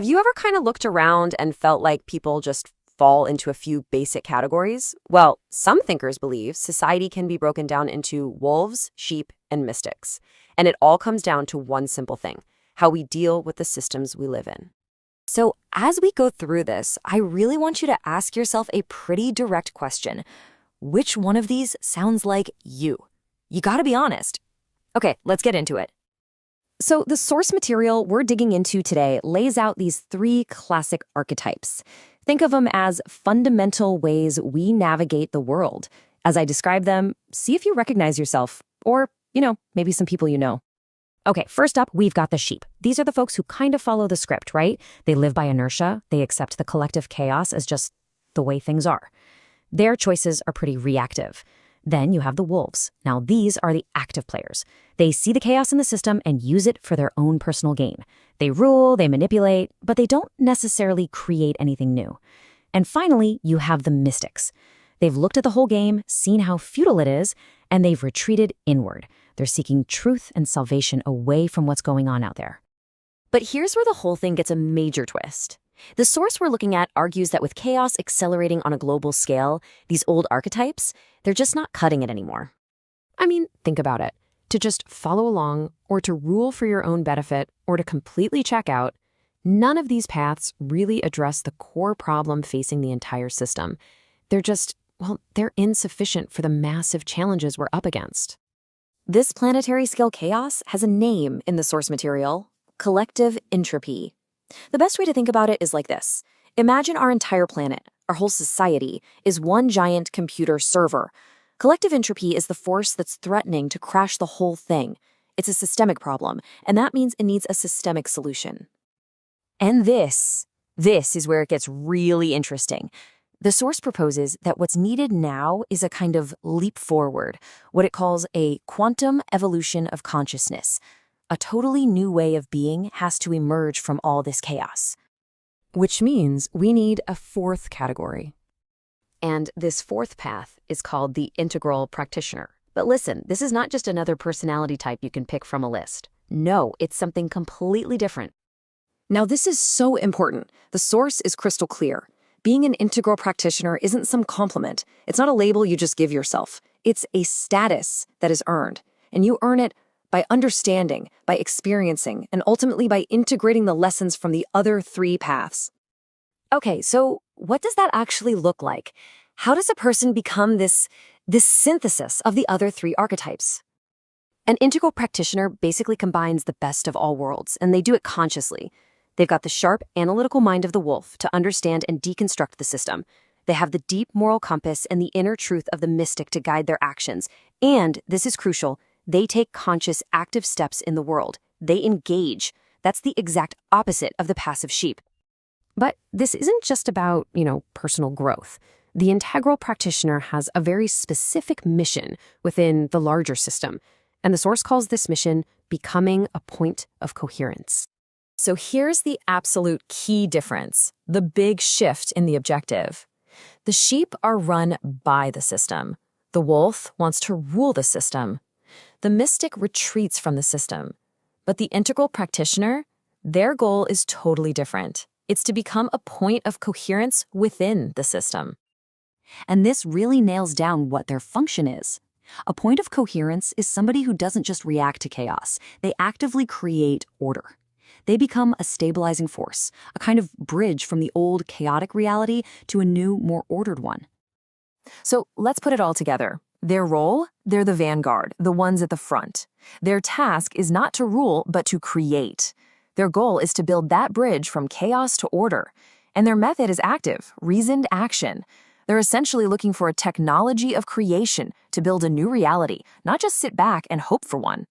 Have you ever kind of looked around and felt like people just fall into a few basic categories? Well, some thinkers believe society can be broken down into wolves, sheep, and mystics. And it all comes down to one simple thing: how we deal with the systems we live in. So, as we go through this, I really want you to ask yourself a pretty direct question. Which one of these sounds like you? You gotta be honest. Okay, let's get into it. So, the source material we're digging into today lays out these three classic archetypes. Think of them as fundamental ways we navigate the world. As I describe them, see if you recognize yourself, or, maybe some people you know. Okay, first up, we've got the sheep. These are the folks who kind of follow the script, right? They live by inertia. They accept the collective chaos as just the way things are. Their choices are pretty reactive. Then you have the wolves. Now, these are the active players. They see the chaos in the system and use it for their own personal gain. They rule, they manipulate, but they don't necessarily create anything new. And finally, you have the mystics. They've looked at the whole game, seen how futile it is, and they've retreated inward. They're seeking truth and salvation away from what's going on out there. But here's where the whole thing gets a major twist. The source we're looking at argues that with chaos accelerating on a global scale, these old archetypes, they're just not cutting it anymore. I mean, think about it. To just follow along, or to rule for your own benefit, or to completely check out, none of these paths really address the core problem facing the entire system. They're insufficient for the massive challenges we're up against. This planetary scale chaos has a name in the source material: collective entropy. The best way to think about it is like this. Imagine our entire planet, our whole society, is one giant computer server. Collective entropy is the force that's threatening to crash the whole thing. It's a systemic problem, and that means it needs a systemic solution. And this is where it gets really interesting. The source proposes that what's needed now is a kind of leap forward, what it calls a quantum evolution of consciousness. A totally new way of being has to emerge from all this chaos. Which means we need a fourth category. And this fourth path is called the integral practitioner. But listen, this is not just another personality type you can pick from a list. No, it's something completely different. Now, this is so important. The source is crystal clear. Being an integral practitioner isn't some compliment. It's not a label you just give yourself. It's a status that is earned. And you earn it by understanding, by experiencing, and ultimately by integrating the lessons from the other three paths. Okay, so what does that actually look like? How does a person become this synthesis of the other three archetypes? An integral practitioner basically combines the best of all worlds, and they do it consciously. They've got the sharp, analytical mind of the wolf to understand and deconstruct the system. They have the deep moral compass and the inner truth of the mystic to guide their actions. And, this is crucial, they take conscious, active steps in the world. They engage. That's the exact opposite of the passive sheep. But this isn't just about, personal growth. The integral practitioner has a very specific mission within the larger system. And the source calls this mission becoming a point of coherence. So here's the absolute key difference, the big shift in the objective. The sheep are run by the system. The wolf wants to rule the system. The mystic retreats from the system. But the integral practitioner, their goal is totally different. It's to become a point of coherence within the system. And this really nails down what their function is. A point of coherence is somebody who doesn't just react to chaos. They actively create order. They become a stabilizing force, a kind of bridge from the old chaotic reality to a new, more ordered one. So let's put it all together. Their role? They're the vanguard, the ones at the front. Their task is not to rule, but to create. Their goal is to build that bridge from chaos to order. And their method is active, reasoned action. They're essentially looking for a technology of creation to build a new reality, not just sit back and hope for one.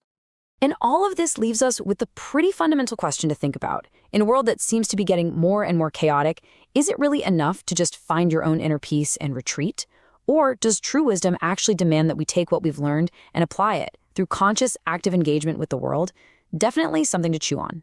And all of this leaves us with the pretty fundamental question to think about. In a world that seems to be getting more and more chaotic, is it really enough to just find your own inner peace and retreat? Or does true wisdom actually demand that we take what we've learned and apply it through conscious, active engagement with the world? Definitely something to chew on.